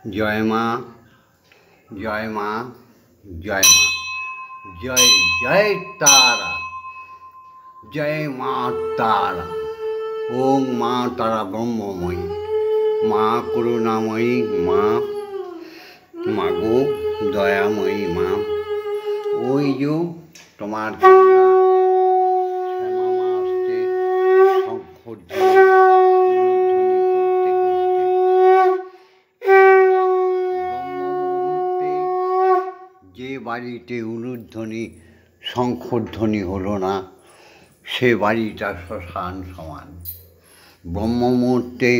জয় মা, জয় মা, জয় মা, জয় জয় তারা, জয় মা তারা। ওম মা তারা ব্রহ্মময়ী, মা করুণাময়ী, মা মাগো দয়াময়ী মা। ওই যে তোমার শ্যামা মা আসছে যে বাড়িতে উলুধ্বনি শঙ্খধ্বনি হলো না সে বাড়িটা শ্মশান সমান। ব্রহ্ম মুহূর্তে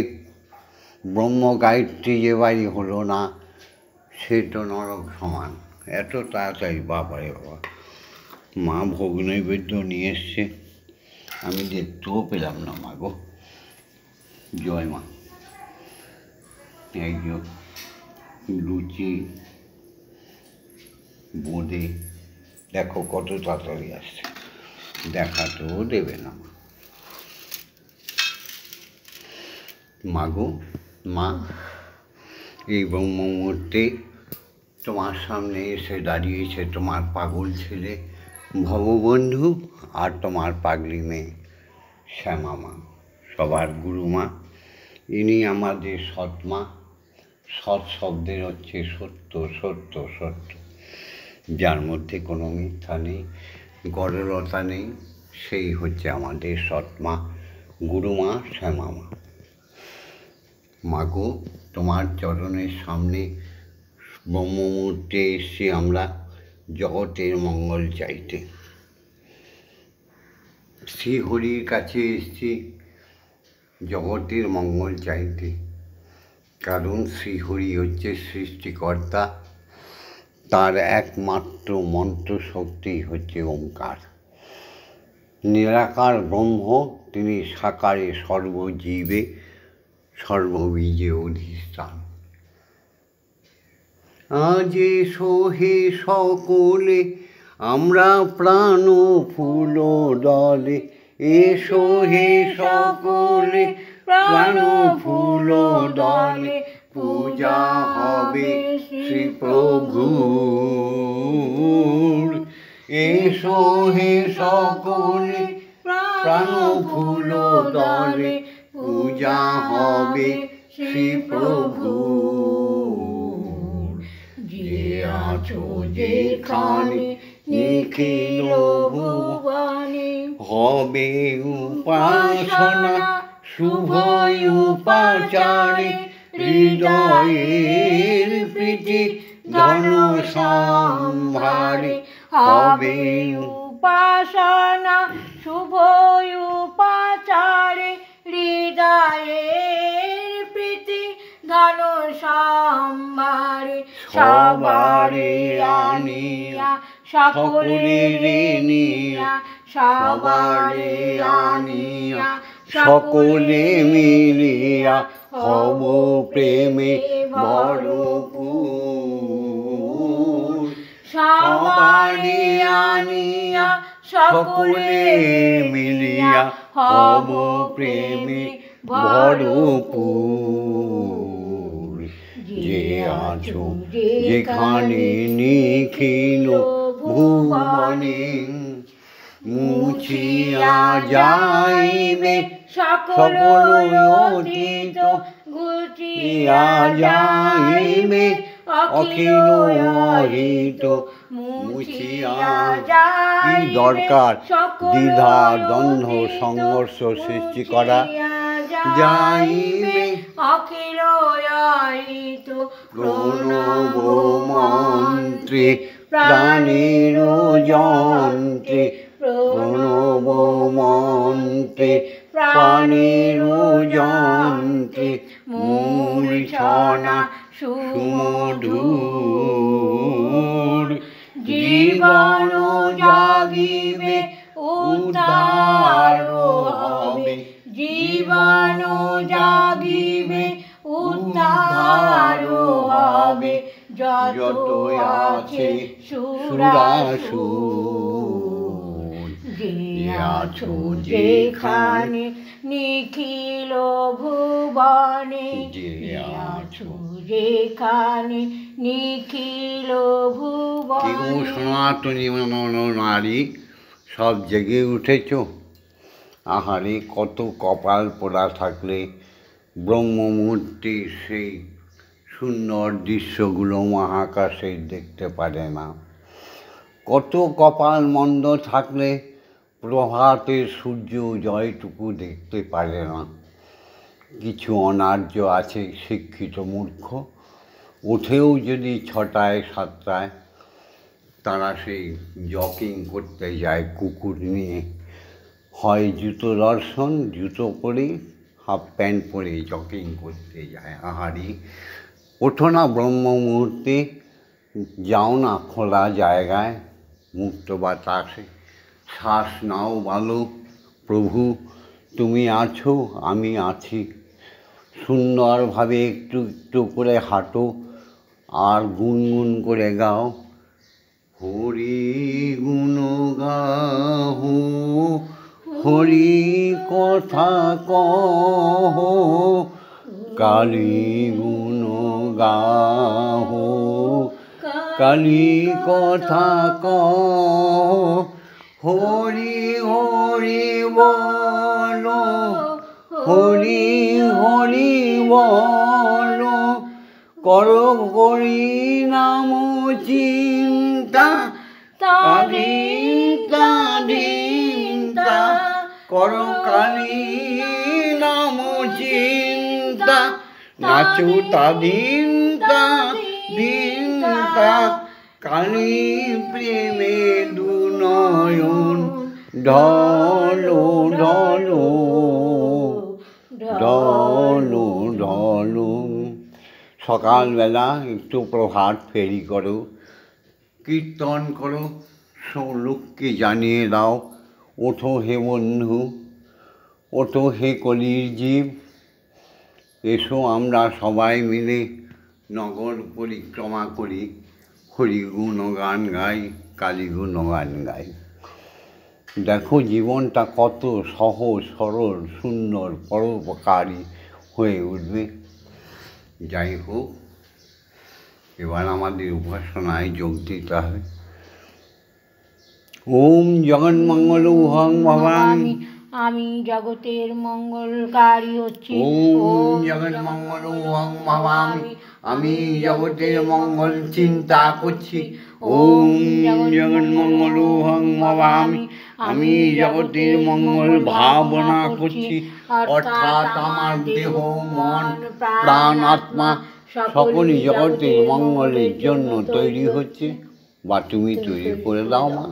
ব্রহ্ম গায়ত্রী যে বাড়ি হলো না সে তো নরক সমান। এত তাড়াতাড়ি বাবারে বাবা। মা ভোগ নৈবেদ্য নিয়ে এসছে, আমি দেখতেও পেলাম না মা গো। জয় মা। এই যে লুচি বোঁদে দেখো কত তাড়াতাড়ি আসছে, দেখাতেও দেবে না মা গো। মা এই ব্রহ্ম মুহূর্তে তোমার সামনে এসে দাঁড়িয়েছে তোমার পাগল ছেলে ভববন্ধু আর তোমার পাগলি মেয়ে শ্যামা মা, সবার গুরুমা। ইনি আমাদের সৎমা। সৎ শব্দের হচ্ছে সত্য, সত্য, সত্য, যার মধ্যে কোনো মিথ্যা নেই, গরলতা নেই, সেই হচ্ছে আমাদের সৎমা, গুরুমা, শ্যামা মা। মাগো তোমার চরণের সামনে ব্রহ্ম মুহূর্তে এসছি আমরা জগতের মঙ্গল চাইতে। শ্রীহরির কাছে এসছি জগতের মঙ্গল চাইতে, কারণ শ্রীহরি হচ্ছে সৃষ্টিকর্তা, তার একমাত্র মন্ত্র শক্তি হচ্ছে ওঙ্কার। নিরাকার ব্রহ্ম, তিনি সাকারে সর্বজীবে সর্ববীজে অধিষ্ঠান। আজ সোহে সকলে আমরা প্রাণ ফুল দলে, এসো হে সকলে প্রাণ ফুল দলে, পূজা হবে শ্রী প্রভুর। এসো হে সকলে প্রাণ ফুল দলে, পূজা হবে শ্রী প্রভুর। যে আছো যেখানে নিখিল ভুবনে, হবে উপাসনা শুভ উপাচারে, হৃদয়ের প্রীতি ধন সম্ভারে, হবে উপাসনা শুভ উপাচারে, হৃদয়ের প্রীতি ধন সম্ভারে। সবারে আনিয়া সকলে নিয়া, সবারে আনিয়া সকলে মিলিয়া, হব প্রেমে ভরপুর। সবারে আনিয়া সকলে মিলিয়া, হব প্রেমে ভরপুর। যে আছো যেখানে নিখিল ভুবনে, মুছিয়া যাইবে সকল অতীত, গুছিয়া যাইবে অখিল অহিত। মুছিয়া কি দরকার দ্বিধা দ্বন্দ্ব সংঘর্ষ সৃষ্টি করা, যাইবে অখিল অহিত। প্রণব মন্ত্রে প্রাণের যন্ত্রে, প্রণব মন্ত্রে প্রাণের যন্ত্রে, মূর্ছনা সুমধুর। জীবন জাগিবে উদ্ধার হবে, জীবন জাগিবে উদ্ধার হবে। যত আছে সুরাসুর, যে আছো যেখানে নিখিল ভুবনে, যে আছো যেখানে নিখিল কেউ ভুবনে। সনাতনী নারী সব জেগে উঠেছ। আহারে কত কপাল পোড়া থাকলে ব্রহ্মমূর্তি সেই সুন্দর দৃশ্যগুলো মহাকাশে দেখতে পারে না। কত কপাল মন্দ থাকলে প্রভাতের সূর্য উদয়টুকু দেখতে পারে না। কিছু অনার্য আছে শিক্ষিত মূর্খ, উঠেও যদি 6টায় 7টায় তারা সেই জগিং করতে যায় কুকুর নিয়ে, হয় জুতো দর্শন, জুতো পরে হাফ প্যান্ট পরে জগিং করতে যায়। আহারি ওঠো না ব্রহ্ম মুহূর্তে, যাও না খোলা জায়গায় মুক্ত বাতাসে, শ্বাস নাও ভালো, প্রভু তুমি আছো আমি আছি। সুন্দরভাবে একটু একটু করে হাঁটো আর গুনগুন করে গাও, হরি গুণ গাহো, হরি কথা কহ, কালী গুণ গাহো, কালী কথা কহ, হরি হরি বলো, হরি হরি বলো, করো হরি নাম চিন্তা, কালিতা দিনতা, করো কালী নাম চিন্তা, নাচো তাদিনতা দিনতা, কালী প্রেমে দুনয়ন ঢলো ঢলো ঢলো ঢলো। সকালবেলা একটু প্রভাত ফেরি করো, কীর্তন করো, লোককে জানিয়ে দাও, ওঠো হে বন্ধু, ওঠো হে কলির জীব, এসো আমরা সবাই মিলে নগর পরিক্রমা করি, হরি গুণগান গাই, কালী গুণগান গাই। দেখো জীবনটা কত সহজ সরল সুন্দর পরোপকারী হয়ে উঠবে। যাই হোক, এবার আমাদের উপাসনায় যোগ দিতে হবে। ওম জগন্মঙ্গল হং ভবামি, আমি জগতের মঙ্গলকারী হচ্ছি। ওম জগন্মঙ্গল হং ভবামি, আমি জগতের মঙ্গল চিন্তা করছি। ওম জগন্মঙ্গল হং ভবামি, আমি জগতের মঙ্গল ভাবনা করছি। অর্থাৎ আমার দেহ মন প্রাণ আত্মা সকলই জগতের মঙ্গলের জন্য তৈরি হচ্ছে, বা তুমি তৈরি করে দাও মা।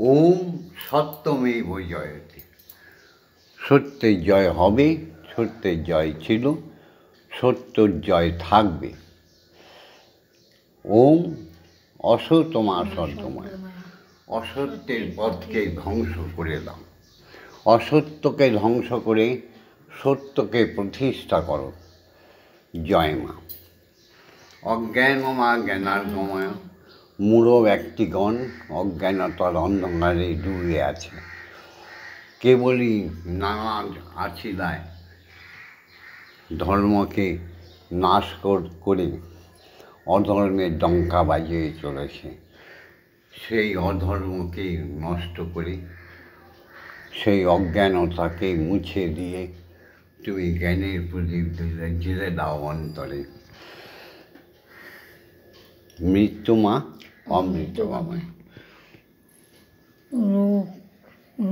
ওম সত্যমেব জয়তে, সত্যের জয় হবে, সত্যের জয় ছিল, সত্যর জয় থাকবে। ওম অসতমা সত্যময়, অসত্যের পথকে ধ্বংস করে দাও, অসত্যকে ধ্বংস করে সত্যকে প্রতিষ্ঠা করো। জয় মা। অজ্ঞানমা জ্ঞানার্গময়, মূঢ় ব্যক্তিগণ অজ্ঞানতার অন্ধকারে ডুবে আছে, কেবলই নানা আছিলায় ধর্মকে নাশ করে অধর্মের ডঙ্কা বাজিয়ে চলেছে। সেই অধর্মকে নষ্ট করে, সেই অজ্ঞানতাকে মুছে দিয়ে তুমি জ্ঞানের প্রদীপ জ্বেলে দাও অন্তরে। মৃত্যু মা অমৃত বাবায়।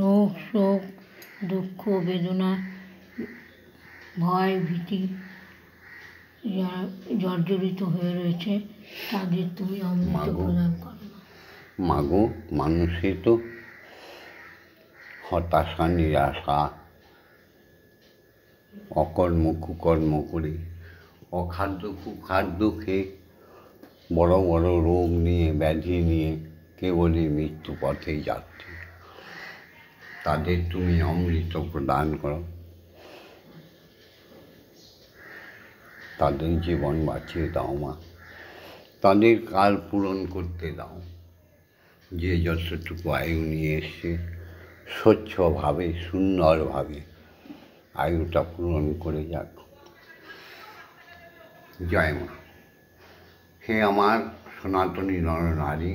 রোগ শোক দুঃখ বেদনা ভয় ভীতি যারা জর্জরিত হয়ে রয়েছে তাদের তুমি অমৃত প্রদান করো। মাগো, মানুষে তো হতাশা নিরাশা অকর্ম কুকর্ম করে অখাদ্য কুখাদ্য খেয়ে বড় বড় রোগ নিয়ে ব্যাধি নিয়ে কেবলই মৃত্যু পথেই যাচ্ছে, তাদের তুমি অমৃত প্রদান করো, তাদের জীবন বাঁচিয়ে দাও মা, তাদের কাল পূরণ করতে দাও। যে যতটুকু আয়ু নিয়ে এসছে স্বচ্ছভাবে সুন্দরভাবে আয়ুটা পূরণ করে যাক। জয় মা। হে আমার সনাতনী নরনারী,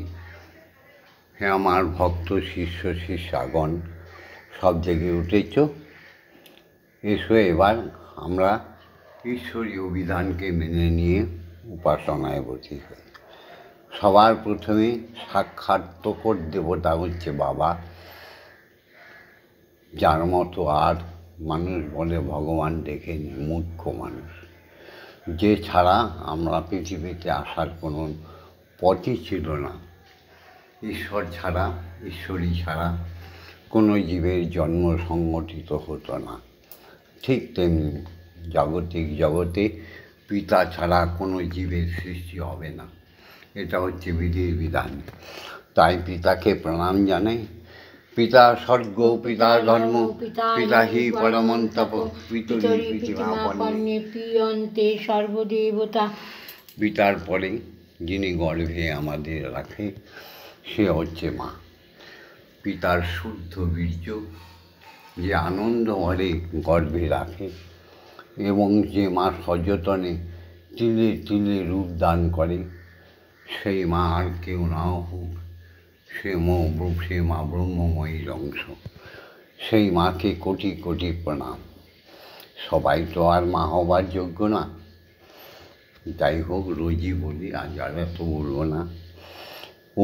হে আমার ভক্ত শিষ্য শিষ্যাগণ, সব জেগে উঠেছ। এসো এবার আমরা ঈশ্বরীয় বিধানকে মেনে নিয়ে উপাসনায় বসি। সবার প্রথমে সাক্ষাৎ প্রকট দেবতা হচ্ছে বাবা, যার মতো আর মানুষ বলে ভগবান দেখেনি, মূর্খ মানুষ, যে ছাড়া আমরা পৃথিবীতে আসার কোনো পথই ছিল না। ঈশ্বর ছাড়া, ঈশ্বরী ছাড়া কোনো জীবের জন্ম সংগঠিত হতো না। ঠিক তেমনি জাগতিক জগতে পিতা ছাড়া কোনো জীবের সৃষ্টি হবে না। এটা হচ্ছে বিধির বিধান। তাই পিতাকে প্রণাম জানাই। পিতা স্বর্গ, পিতা ধর্ম, পিতা হি পরমন্তপ, পিতরি পিতৃমাপন্নে পিয়ন্তে সর্বদেবতা। পিতার পরে যিনি গর্ভে আমাদের রাখে সে হচ্ছে মা। পিতার শুদ্ধ বীর্য যে আনন্দ ভরে গর্ভে রাখে এবং যে মা সযতনে তিলে তিলে রূপ দান করে, সেই মা আর কেউ নাও হোক, সে মা ব্রহ্মময়ীর অংশ। সেই মাকে কোটি কোটি প্রণাম। সবাই তো আর মা হবার যোগ্য না, যাই হোক রোজই বলি, আজ আর তো বলবো না।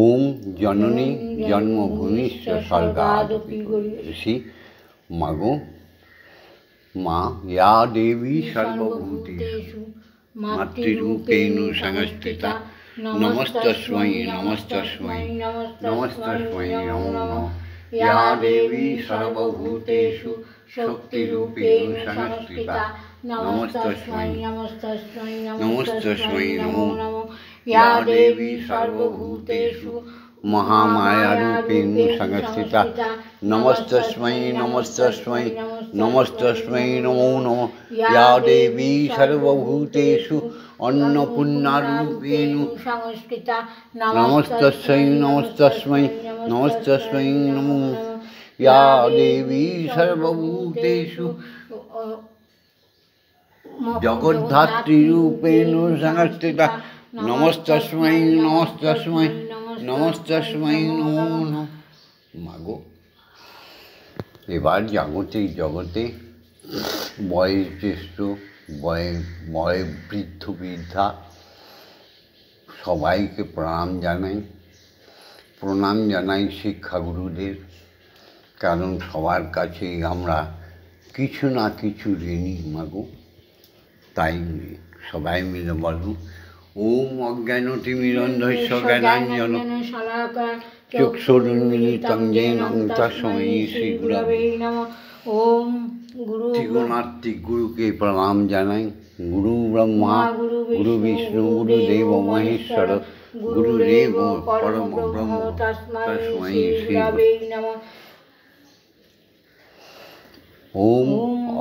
ওম জননী জন্মভূমিশ্চ স্বর্গাদপি গরীয়সী। মাগো মা, ইয়া দেবী সর্বভূতেষু মাতৃরূপেণ সংস্থিতা, নমস্তস্मै নমস্তস্मै নমস্তস্मै নমো নমঃ। ইয়া দেবী সর্বভূতেষু শক্তিরূপেণ সংস্থিতা, নমস্তস্मै নমস্তস্मै নমস্তস্मै নমো নমঃ। ইয়া দেবী সর্বভূতেষু মহামায়ারূপেণ সংস্থিতা, নমস্তস্मै নমস্তস্मै নমস্তস্मै নমো নমঃ। ইয়া দেবী সর্বভূতেষু অন্নপূর্ণারূপেণ সংস্থিতা, নমস্তস্मै নমস্তস্मै নমস্তস্मै নমো নমঃ। ইয়া দেবী সর্বভূতেষু জগদ্ধাত্রীরূপেণ সংস্থিতা, নমস্তস্मै নমস্তস্मै নমস্তস্मै নমো নমঃ। মাগো, এবার জাগতিক জগতে বয়োজ্যেষ্ঠ, বৃদ্ধ বৃদ্ধা সবাইকে প্রণাম জানাই। প্রণাম জানাই শিক্ষাগুরুদের, কারণ সবার কাছেই আমরা কিছু না কিছু ঋণী মাগো। তাই সবাই মিলে বলো, ওম অজ্ঞানতিমিরন্ধস্য জ্ঞানাঞ্জন চক্ষুরুন্মিলিতং येन তস্मै শ্রীগুরবে নমঃ। ওম ত্রিগুণাত্মিক গুরুকে প্রণাম জানাই। গুরু ব্রহ্মা, গুরু বিষ্ণু, গুরুদেব মহেশ্বর, গুরুরেব পরম ব্রহ্ম, তস্मै শ্রী নমঃ। ওম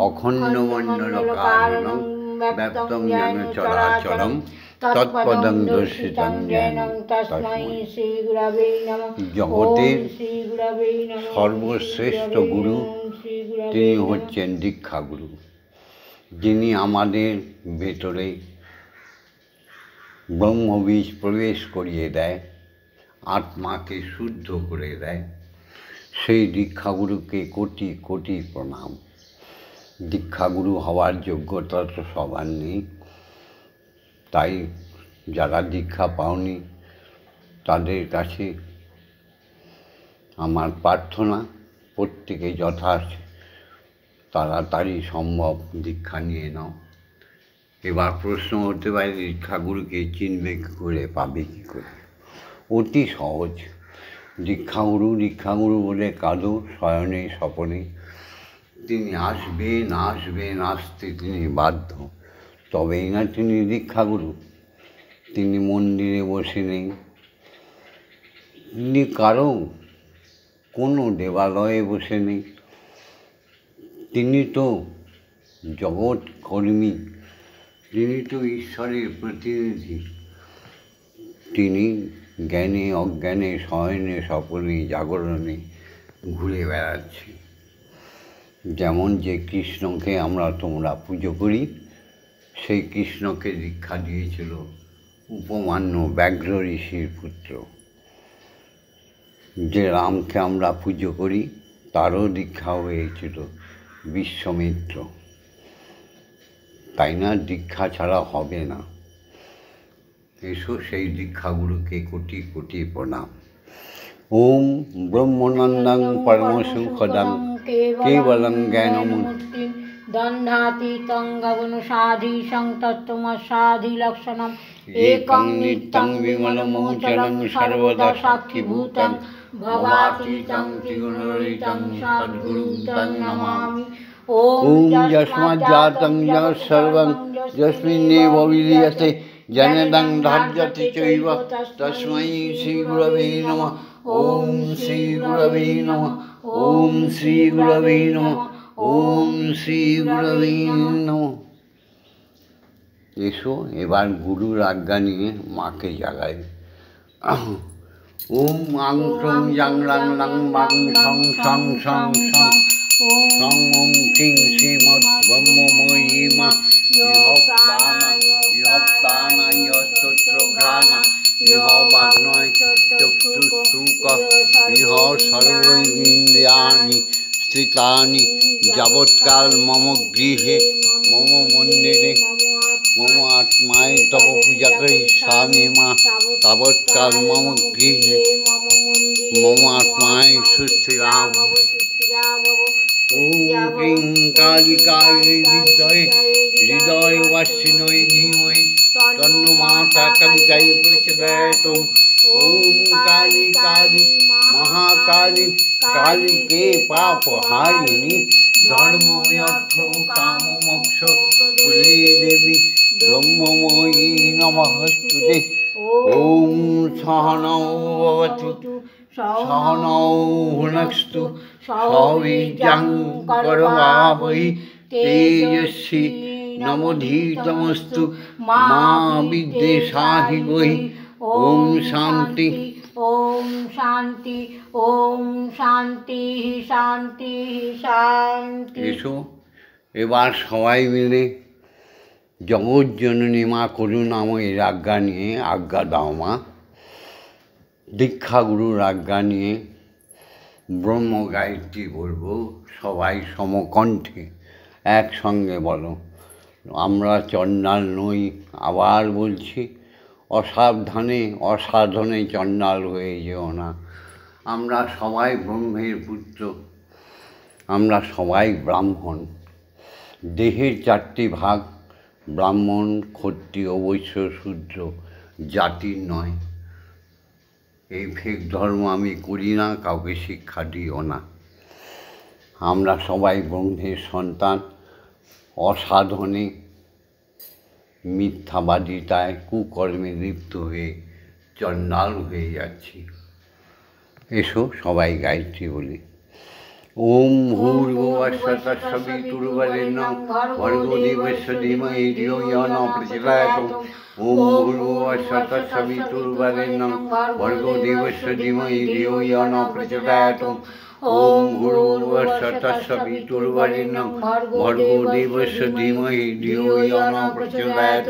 অখণ্ডমণ্ডলকারণং ব্যাপ্তং যেন চরাচরম তৎপদং দর্শিতং যেন তস্मै শ্রীগুরবে নমঃ। জগতের শ্রীগুরবে নমঃ। সর্বশ্রেষ্ঠ গুরু তিনি হচ্ছেন দীক্ষাগুরু, যিনি আমাদের ভেতরে ব্রহ্মবীজ প্রবেশ করিয়ে দেয়, আত্মাকে শুদ্ধ করে দেয়। সেই দীক্ষাগুরুকে কোটি কোটি প্রণাম। দীক্ষাগুরু হওয়ার যোগ্যতা তো সবার নেই, তাই যারা দীক্ষা পাওনি তাদের কাছে আমার প্রার্থনা, প্রত্যেকে যথা তাড়াতাড়ি সম্ভব দীক্ষা নিয়ে নাও। এবার প্রশ্ন হতে পারে, দীক্ষাগুরুকে চিনবে কী করে, পাবে কী করে? অতি সহজ। দীক্ষাগুরু বলে কাঁদো শয়নে স্বপনে, তিনি আসবেন, আসতে তিনি বাধ্য, তবেই না তিনি দীক্ষাগুরু। তিনি মন্দিরে বসে নেই, তিনি কারো কোনো দেবালয়ে বসে নেই, তিনি তো জগৎ কর্মী, তিনি তো ঈশ্বরের প্রতিনিধি। তিনি জ্ঞানে অজ্ঞানে শয়নে স্বপনে জাগরণে ঘুরে বেড়াচ্ছে। যেমন যে কৃষ্ণকে তোমরা পুজো করি, সেই কৃষ্ণকে দীক্ষা দিয়েছিল উপমান্য ব্যাঘ্র ঋষির পুত্র। যে রামকে আমরা পুজো করি তারও দীক্ষা হয়েছিল বিশ্বমিত্র। তাই না? দীক্ষা ছাড়া হবে না। এসো সেই দীক্ষাগুলোকে কোটি কোটি প্রণাম। ওম ব্রহ্মনন্দং পরমসুখদং কেবলং জ্ঞানমূর্তি দণ্ডাতীতং গগনসাধীশং তত্ত্বমসাধিলক্ষণম একং নিত্যং বিমলমোচলং সর্বদা সাক্ষীভূতং ভবাতীতং ত্রিগুণরহিতং সদ্গুরুং তং নমামি। ওম যস্মাজ্জাतं যः সর্বং যস্মিন্নেব বিলীয়তে জনদং ধার্যতে চৈব তস্मै শ্রীগুরবে নমঃ। ওম শ্রীগুরবে নমঃ। ওম শ্রীগুরবে নমঃ। ওম শ্রীগুরবে নমঃ। এসো এবার গুরুর আজ্ঞা নিয়ে মাকে জাগাই। ওম আং সং জাং রাং লাং বাং সং সং সং সং সং ওম কিং শ্রীমৎ ব্রহ্মময়ী মা ইহ প্রাণা ইহ স্তোত্রঘ্রাণা ইহ বাগ্নয় চক্ষুঃসুক ইহ সর্ব ইন্দ্রিয়াণি স্থিতানি যাবৎকাল মম গৃহে মম মন্দিরে মম আত্মায় তব পূজা করিষ্যামি মা তাবৎকাল মম গৃহে মম আত্মায় সুস্থিরা ভব। ওম ক্লীং কালিকাयै বিদ্মহে হৃদয়বাসিন্যৈ ধীমহি তন্নো মাতা কালিকাই প্রচোদয়াৎ। ওম কালী কালী মহাকালী কালিকে পাপহারিণী ধর্ম অর্থ কাম মোক্ষ কুলে দেবী ব্রহ্মময়ী নমস্তুতে। ওম সহনৌ ভবতু সহনৌ ভুনস্তু সহ বীর্যং করভাবহৈ তেজস্বী নমোধীতমস্তু মা বিদ্বেষাহি বৈ। ওম শান্তি। ওম শান্তি। ওম শান্তি শান্তি শান্তি। এসো এবার সবাই মিলে জগৎজননী মা করুণাময়ীর আজ্ঞা নিয়ে আজ্ঞা দাও মা। দীক্ষাগুরুর আজ্ঞা নিয়ে ব্রহ্ম গায়ত্রী বলবো, সবাই সমকণ্ঠে একসঙ্গে বলো। আমরা চণ্ডাল নই, আবার বলছি, অসাবধানে অসাধনে চণ্ডাল হয়ে যেও না। আমরা সবাই ব্রহ্মের পুত্র, আমরা সবাই ব্রাহ্মণ। দেহের চারটি ভাগ, ব্রাহ্মণ, ক্ষত্রিয়, বৈশ্য, শূদ্র, জাতির নয়। এই ফেক ধর্ম আমি করি না, কাউকে শিক্ষা দিও না। আমরা সবাই ব্রহ্মের সন্তান। অসাধনে মিথ্যাবাদিতায় কুকর্মে লিপ্ত হয়ে চণ্ডাল হয়ে যাচ্ছি। এসো সবাই গায়ত্রী বলি। ওম ভূর্ভুবস্সুঃ তৎসবিতুর্বরেণ্যং ভর্গো দেবস্য ধীমহি ধিয়ো ইয়ো নঃ প্রচোদয়াৎ। ওম ভূর্ভুবস্সুঃ তৎসবিতুর্বরেণ্যং ভর্গো দেবস্য ধীমহি ধিয়ো ইয়ো নঃ প্রচোদয়াৎ। ওম ভূর্ভুবস্সুঃ তৎসবিতুর্বরেণ্যং ভর্গো দেবস্য ধীমহি ধিয়ো ইয়ো নঃ প্রচোদয়াৎ।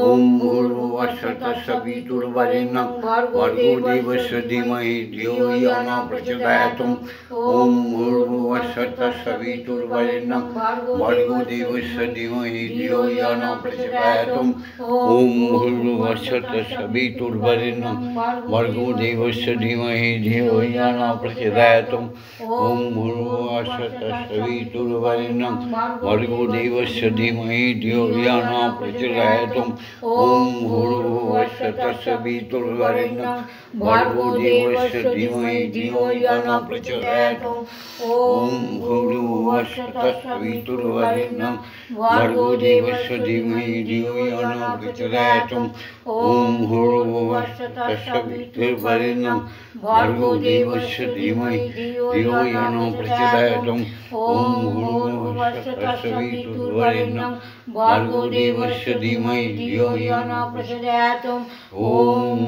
ওম ভূর্ভুবস্সুঃ তৎসবিতুর্বরেণ্যং ভর্গো দেবস্য ধীমহি ধিয়ো ইয়ো নঃ প্রচোদয়াৎ। ওম ভূর্ভুবস্সুঃ তৎসবিতুর্বরেণ্যং ভর্গো দেবস্য ধীমহি ধিয়ো ইয়ো নঃ প্রচোদয়াৎ। ওম ভূর্ভুবস্সুঃ তৎসবিতুর্বরেণ্যং ভর্গো দেবস্য ধীমহি ধিয়ো ইয়ো নঃ প্রচোদয়াৎ। ওম ভূর্ভুবস্সুঃ তৎসবিতুর্বরেণ্যং ভর্গো দেবস্য ধীমহি ধিয়ো ইয়ো নঃ প্রচোদয়াৎ। ওম ভূর্ভুবস্সুঃ তৎসবিতুর্বরেণ্যং ভর্গো দেবস্য ধীমহি ধিয়ো ইয়ো নঃ প্রচোদয়াৎ। ওম ভূর্ভুবস্সুঃ তৎসবিতুর্বরেণ্যং ভর্গো দেবস্য ধীমহি ধিয়ো ইয়ো নঃ প্রচোদয়াৎ। ওম ভূর্ভুবস্সুঃ তৎসবিতুর্বরেণ্যং ভর্গো দেবস্য ধীমহি ধিয়ো ইয়ো নঃ প্রচোদয়াৎ। ওম ভূর্ভুবস্সুঃ তৎসবিতুর্বরেণ্যং ভর্গো দেবস্য ধীমহি ধিয়ো ইয়ো নঃ প্রচোদয়াৎ। ওম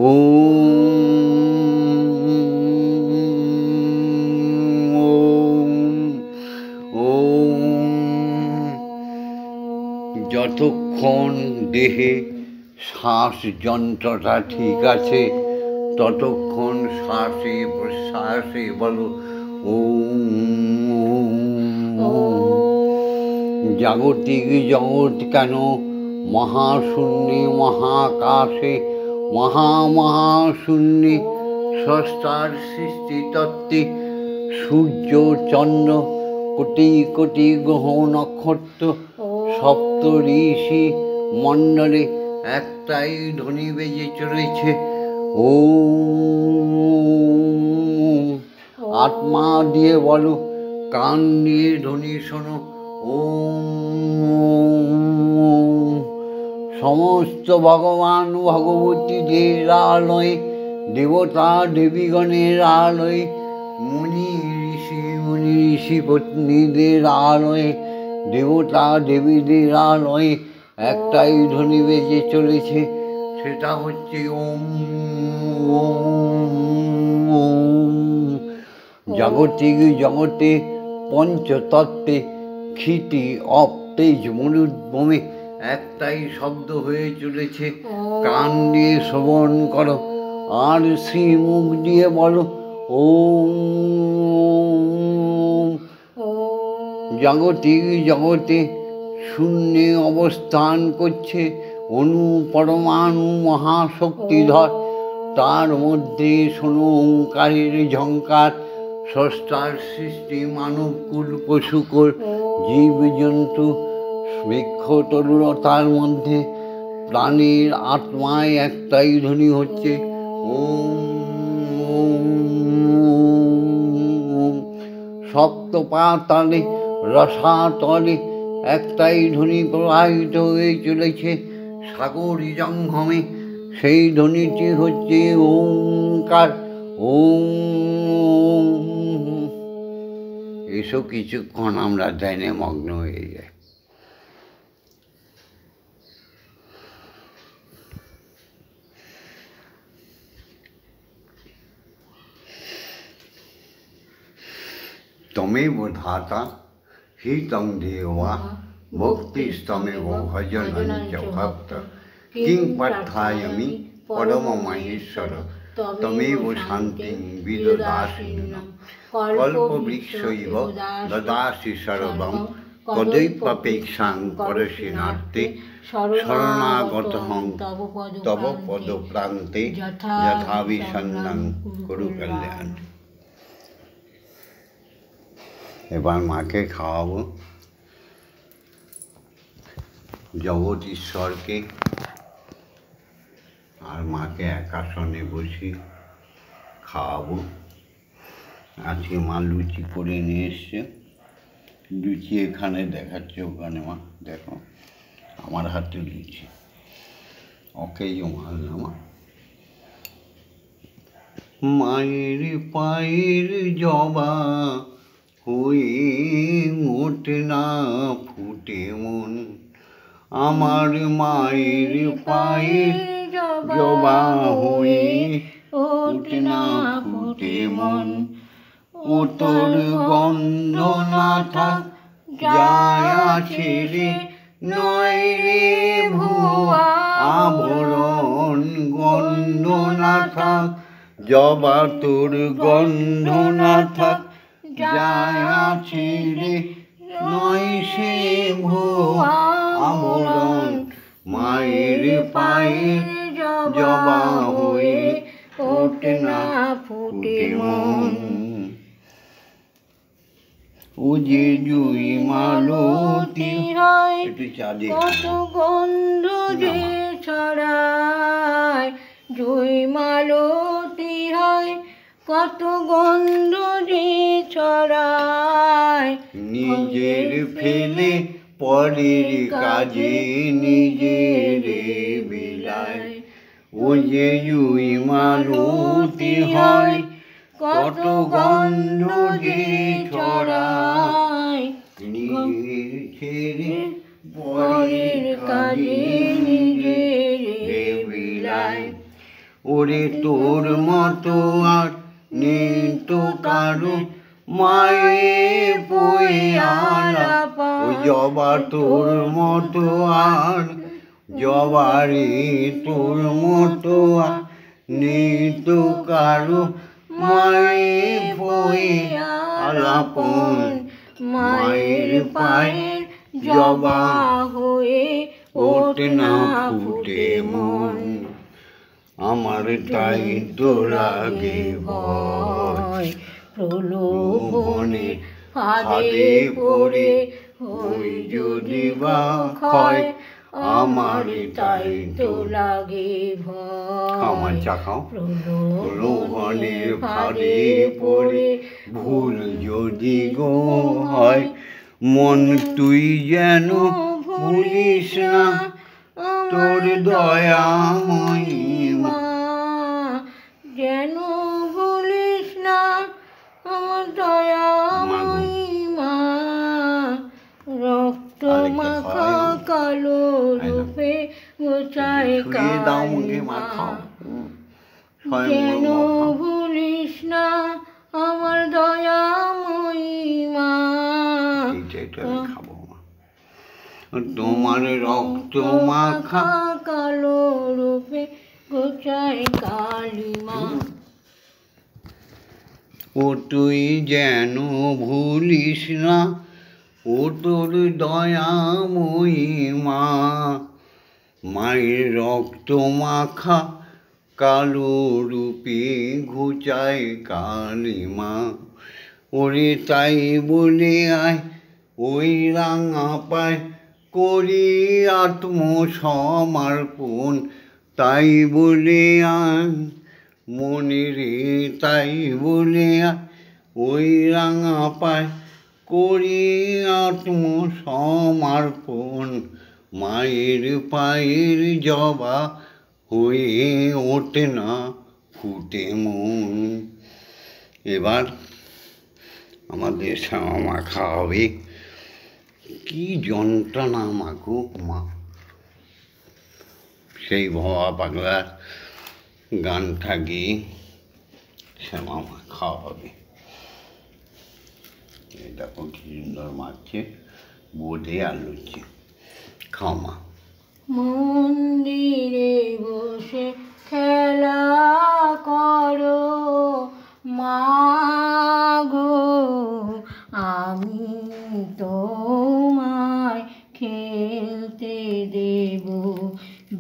ওম যতক্ষণ দেহে শ্বাস যন্ত্রটা ঠিক আছে ততক্ষণ শ্বাসে প্রশ্বাসে বলো ওম। জাগতিক জগৎ কেন মহাশূন্যে মহাকাশে মহাশূন্যে স্রষ্টার সৃষ্টিতত্ত্বে সূর্য চন্দ্র কোটি কোটি গ্রহ নক্ষত্র সপ্ত ঋষি মণ্ডলে একটাই ধ্বনি বেজে চলেছে ওম। আত্মা দিয়ে বলো, কান দিয়ে ধ্বনি শোনো ওম। সমস্ত ভগবান ভগবতীদের আলয়ে দেবতা দেবীগণের আলয়ে মুনি ঋষি পত্নীদের আলয়ে দেবতা দেবীদের আলয়ে একটাই ধ্বনি বেজে চলেছে, সেটা হচ্ছে ওম ওম। জাগতিক জগতে পঞ্চতত্ত্বে ক্ষিতি অপ তেজ মরুদ্ভূমে একটাই শব্দ হয়ে চলেছে। কান দিয়ে শ্রবণ করো আর শ্রীমুখ দিয়ে বলো ওম। জাগতিক জগতে শূন্যে অবস্থান করছে অণু পরমাণু মহাশক্তিধর, তার মধ্যে শোনো ওঙ্কারের ঝঙ্কার। স্রষ্টার সৃষ্টি মানবকুল পশুকুল জীবজন্তু বৃক্ষ তরুলতার মধ্যে প্রাণীর আত্মায় একটাই ধ্বনি হচ্ছে ওম। সপ্ত পাতালে রসাতলে একটাই ধ্বনি প্রবাহিত হয়ে চলেছে সাগরী জঙ্গমে, সেই ধ্বনিটি হচ্ছে ওঙ্কার ওম। এসব কিছুক্ষণ আমরা ধ্যানে মগ্ন হয়ে যাই। তমেব ধাতা হি তং দেবা ভক্তিস্তমেব ভজনঞ্চ ভক্ত কিং পার্থায়ামি পরমমহেশ্বর তমেব শান্তিং বিদদাসিন্যম কল্পবৃক্ষৈব দদাসি সর্বং তদৈপাপেক্ষাং করসি নার্তে শরণাগতহং তব পদপ্রান্তে যথাবিসন্নং কুরু কল্যাণ। এবার মাকে খাওয়াবো, জগৎ ঈশ্বরকে আর মাকে একাসনে বসি খাওয়াবো। আজকে মা লুচি করে নিয়ে এসছে, লুচি এখানে দেখাচ্ছে, ওখানে মা দেখো আমার হাতে লুচি, ওকেই মাল না মায়ের পায়ের জবা হয়ে ওঠে না ফুটে মন, আমার মায়ের পায়ের জবা হয়ে ওঠে না ফুটে মন। ও তোর গন্ধ না থাক যায় আছে রে নয় রে ভুয়া আভরণ, গন্ধ না থাক জবা তোর গন্ধ না থাক যায় আছে রে নয় সে ভুয়া আভরণ, মায়ের পায়ের জবা হয়ে ওঠে না ফুটে মন। ও যে জুই মালতী হয় কত গন্ধ যে ছড়ায়, জুই মালতী হয় কত গন্ধ যে ছড়ায়, নিজের ফেলে পরের কাজে নিজের বিলায়। ও যে জুই মালতী হয় কত গন্ধ যে ছড়ায়, নিজের ছেড়ে পরের কাজে নিজের বিলায়। ওরে তোর মতো আর নেই তো কারো মায়ে পয়ে আলাপা, ওই জবা তোর মতো আর জবারি তোর মতো আর নেই তো কারো মায়ের বই আলাপন মায়ের পায়ের জবা হয়ে ওঠে না ফুটে মন আমার তাই তো লাগে ভয় প্রলোভনে ফাঁদে পড়ে হই যদি বা ক্ষয় আমার তাই তো লাগে ভয় আমার চাকাও প্রলোভনে প্রলোভনের ফাঁদে ফাঁদে পড়ে পড়ে ভুল যদি গো হয় মন তুই যেন ভুলিস না তোর দয়া মহিমা যেন ভুলিস না আমার দয়া মহিমা রক্ত মাখা কালো রূপে গোছায় কালিমা যেন ভুলিস না আমার দয়া মহিমা খাবো তোমার রক্ত মাখা কালো রূপে গোছায় কালিমা ও তুই যেন ভুলিস না ও তোর দয়া মহিমা মায়ের রক্ত মাখা কালো রূপে ঘুচায় কালিমা ওরে তাই বলে আয় ওই রাঙা পায় করি আত্মসমর্পণ তাই বলে আয় মনে রে তাই বলে আয় ওই রাঙা পায় করি আত্মসমর্পণ মায়ের পায়ের জবা হয়ে ওঠে না ফুটে মন এবার আমাদের শ্যামা খাওয়াবে কি যন্ত্রণা মাগো মা সেই ভবা পাগলার গানটা গিয়ে শ্যামা মা খাওয়াবে এই দেখো কি সুন্দর মারছে বোধে আর লুচি খাও মা মন্দিরে বসে খেলা করো মাগো আমি তোমায় খেলতে দেব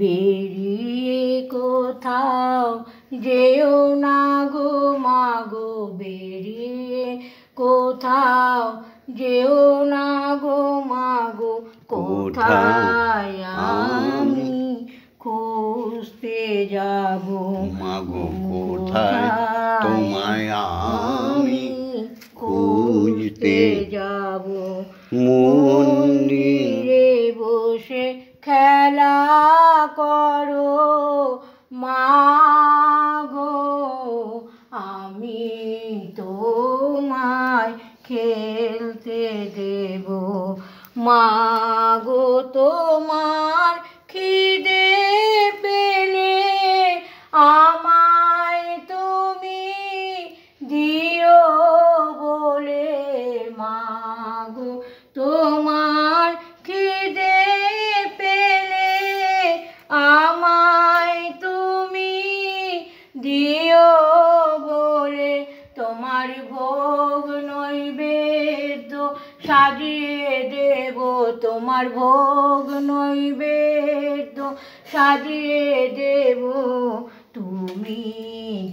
বেরিয়ে কোথাও যেও না গো মাগো বেরিয়ে কোথাও যেও না গো মাগো কোথায় আমি খুঁজতে যাব মাগো কোথায় তোমায় আমি খুঁজতে যাব মন্দিরে বসে খেলা করো মাগো আমি তোমায় খেলতে দেব মাগো তোমার খিদে পেলে আমায় তুমি দিও বলে মাগো তোমার খিদে পেলে আমায় তুমি দিও বলে তোমার ভোগ নৈবেদ্য সাজিয়ে দেব তোমার ভোগ নৈবেদ্য সাজিয়ে দেব তুমি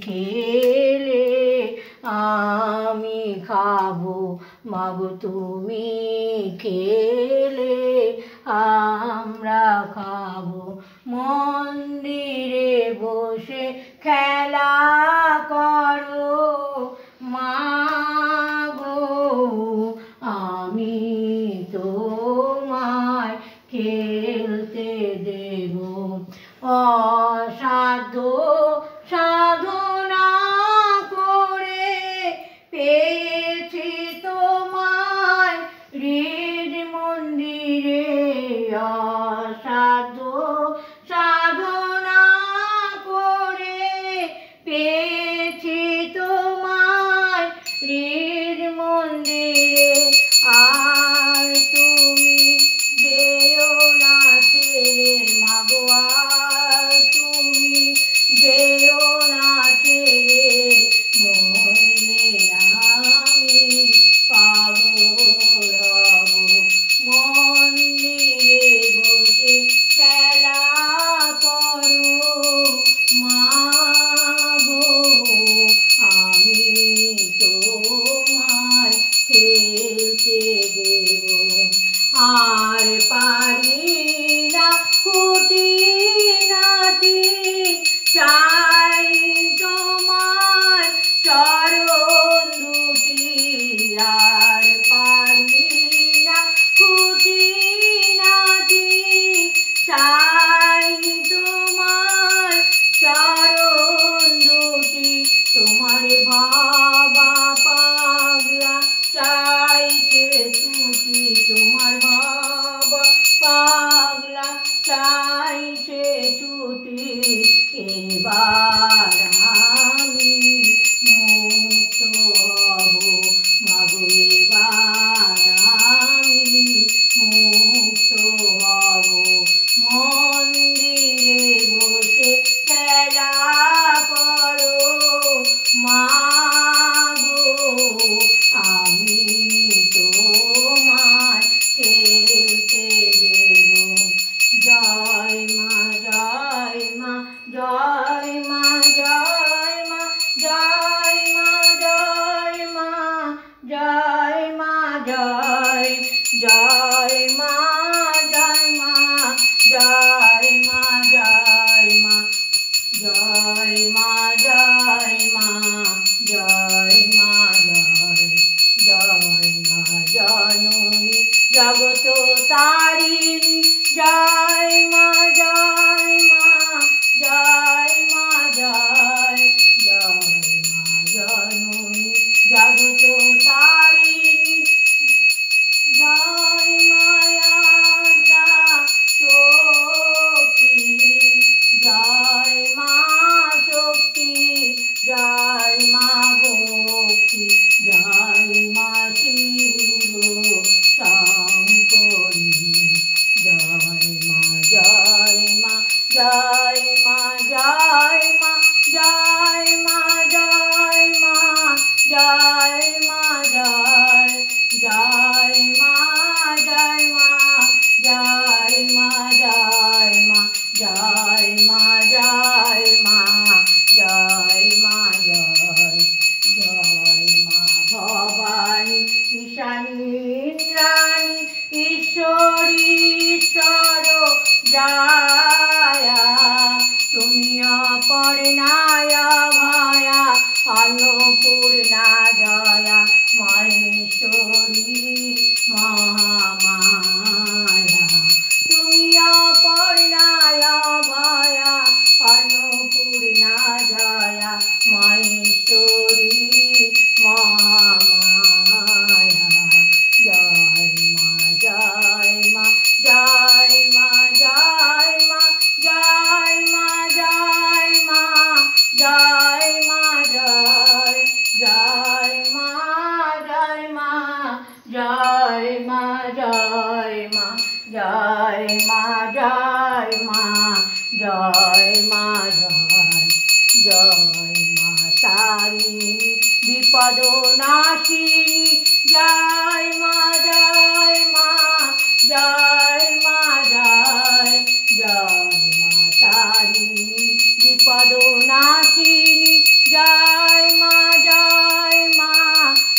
খেলে আমি খাবো মাগো তুমি খেলে আমরা খাবো মন্দিরে বসে খেলা করো মাগো আমি তোমায় খেলতে দেব অসাধ্য সাধনা করে পেয়েছি তোমায় হৃদ মন্দিরে আমি তোমায় খেলতে দেব। জয় মা জয় মা জয় মা জয় মা জয় মা জয় মা জয় মা জয় জয় মা জয় মা জয় মা জয় মা জয় মা জয় মা জয় মা জয় মা জননী জগত তারিণী জয় মা জয় মা জয় মা জয় মা জননী জগত তারিণী জয় মায়া শক্তি জয় মা শক্তি জয় মা ভক্তি জয় মা শিব শঙ্করী জয় মা জয় মা জয় মা জয় মা জয় মা জয় মা জয় মা জয় জয় মা জয় মা জয় মা জয় মা জয় মা জয় মা জয় মা জয় মা ভবানী ঈশানী ইন্দ্রাণী ঈশ্বরী ঈশ্বর জয়া তুমি অপর্ণায় ভয়া अन्नपूर्णा जया महेश्वरी महामाया তুমি অপর্ণায় ভয়া अन्नपूर्णा जया महेश्वरी महामाया जय मा जय मा जय मा जय मा जय मा जय मा जय मा जय जय मा जय मा जय मा जय मा जय मा जय मा जय मा जय मा तारिणी विपद नाशिनी जय मा जय मा जय मा जय मा तारिणी विपद नाशिनी जय मा जय मा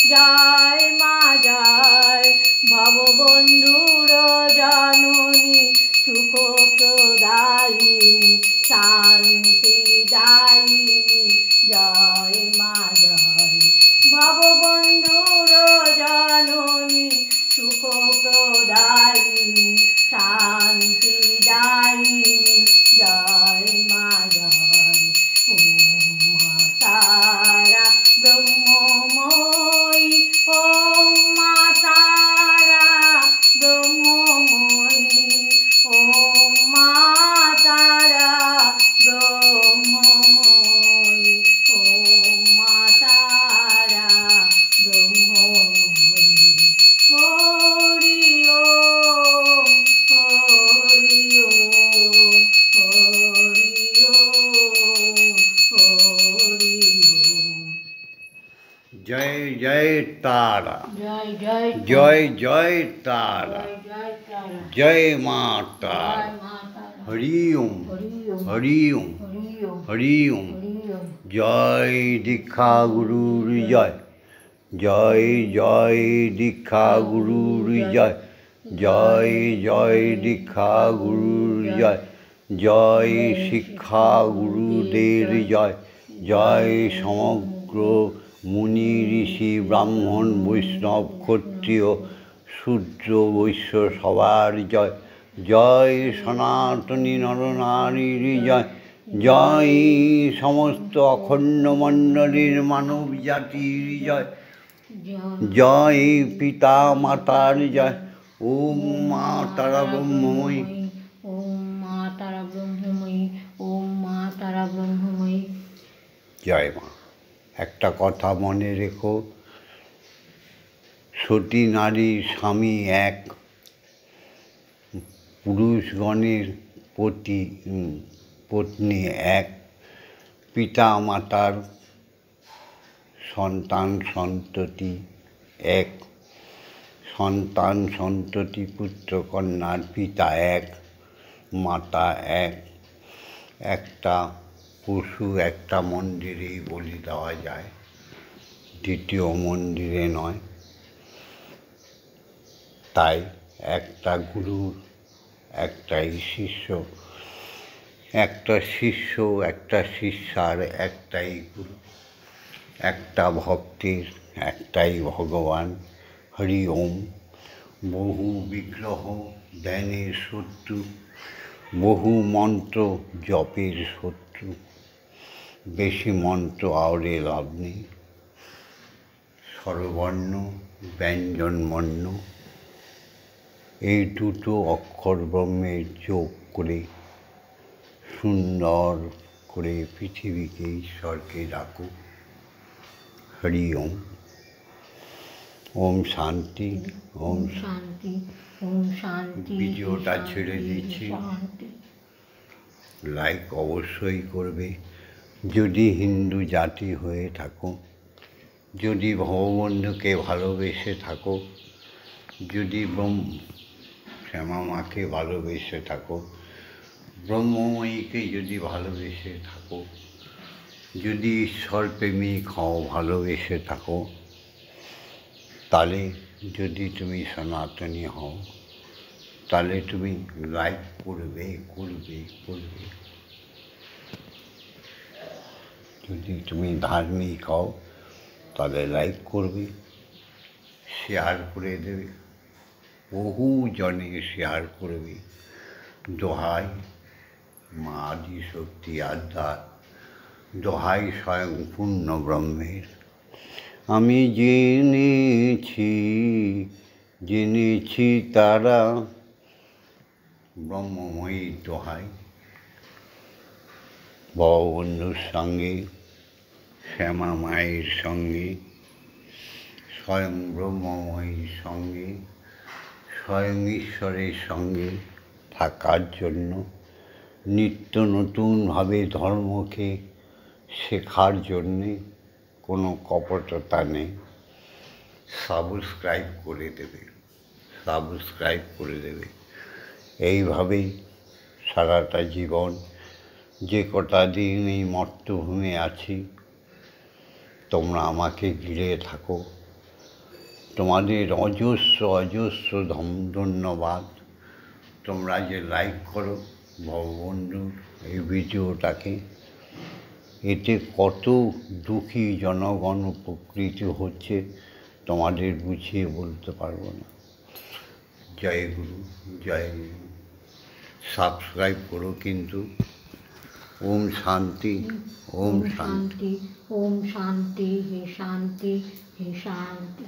जय मा जय भवबन्धुर जननी सुख प्रदायिनी शान्तिदायिनी जय मा जय भवबन्धुर जननी सुख प्रदायिनी शान्तिदायिनी जय मा जय ओम मा तारा ब्रह्ममयी ओम मा तारा ब्रह्ममयी ओम मा तारा ब्रह्ममयी ओम मा तारा ब्रह्ममयी हरि ओम हरि ओम हरि ओम हरि ओम जय जय तारा जय जय जय जय तारा जय तारा जय माँ जय तारा माता हरि ओम हरि ओम हरि ओम हरि ओम हरि ओम हरि ओम जय दीक्षा गुरुर जय जय जय दीक्षा गुरुर जय जय जय दीक्षा गुरुर जय जय शिक्षा गुरुदेव जय जय समग्र मुनि ऋषि ब्राह्मण वैष्णव क्षत्रिय शूद्र वैश्य सवार जय जय सनातनी नरनारीर जय जय समस्त अखंड मंडलीर मानव जातिर जय जय पिता मातार जय ओम मा तारा ब्रह्ममयी ओम मा तारा ब्रह्ममयी ओम मा तारा ब्रह्ममयी जय मा একটা কথা মনে রেখো সতী নারীর স্বামী এক পুরুষগণের পত্নী এক পিতা মাতার সন্তান সন্ততি এক, সন্তান সন্ততি পুত্র কন্যার পিতা এক, মাতা এক। একটা পশু একটা মন্দিরেই বলি দেওয়া যায়, দ্বিতীয় মন্দিরে নয়। তাই একটা গুরুর একটাই শিষ্য, একটা শিষ্য একটা শিষ্যার একটাই গুরু, একটা ভক্তের একটাই ভগবান। হরি ওম। বহু বিগ্রহ ধ্যানের শত্রু, বহু মন্ত্র জপের শত্রু, বেশি মন্ত্র আওড়ে লাভ নেই। স্বরবর্ণ ব্যঞ্জনবর্ণ এই দুটো অক্ষর ব্রহ্মের যোগ করে সুন্দর করে পৃথিবীকে ঈশ্বরকে ডাকো। হরি ওম। ওম শান্তি। ওম শান্তি। ওম শান্তি। ভিডিওটা ছেড়ে দিচ্ছি, শান্তি। লাইক অবশ্যই করবে যদি হিন্দু জাতি হয়ে থাকো, যদি ভগবন্ধুকে ভালোবেসে থাকো, যদি শ্যামা মাকে ভালোবেসে থাকো, ব্রহ্মময়ীকে যদি ভালোবেসে থাকো, যদি ঈশ্বর প্রেমিক হও, ভালোবেসে থাকো, তাহলে যদি তুমি সনাতনী হও, তাহলে তুমি লাইক করবে করবে করবে। যদি তুমি ধার্মিক হও তাহলে লাইক করবে, শেয়ার করে দেবে, বহু জনে শেয়ার করবে। দোহাই মা আদিশক্তি আদ্যার, দোহাই স্বয়ং পূর্ণ ব্রহ্মের। আমি জেনেছি তারা, ব্রহ্মময়ীর দোহাই। ভগবন্ধুর সঙ্গে, শ্যামা মায়ের সঙ্গে, স্বয়ং ব্রহ্মময়ীর সঙ্গে, স্বয়ং ঈশ্বরের সঙ্গে থাকার জন্য, নিত্য নতুনভাবে ধর্মকে শেখার জন্যে কোনো কপটতা নেই। সাবস্ক্রাইব করে দেবে, সাবস্ক্রাইব করে দেবে। এইভাবেই সারাটা জীবন, যে কটা দিন এই মর্তভূমে আছি, তোমরা আমাকে ঘিরে থাকো। তোমাদের অজস্র অজস্র ধন্যবাদ। তোমরা যে লাইক করো ভগবন্ধুর এই ভিডিওটাকে, এতে কত দুঃখী জনগণ উপকৃত হচ্ছে তোমাদের বুঝিয়ে বলতে পারবো না। জয় গুরু, জয় গুরু। সাবস্ক্রাইব করো কিন্তু। ওম শান্তি। ওম শান্তি। ওম শান্তি। হে শান্তি। হে শান্তি।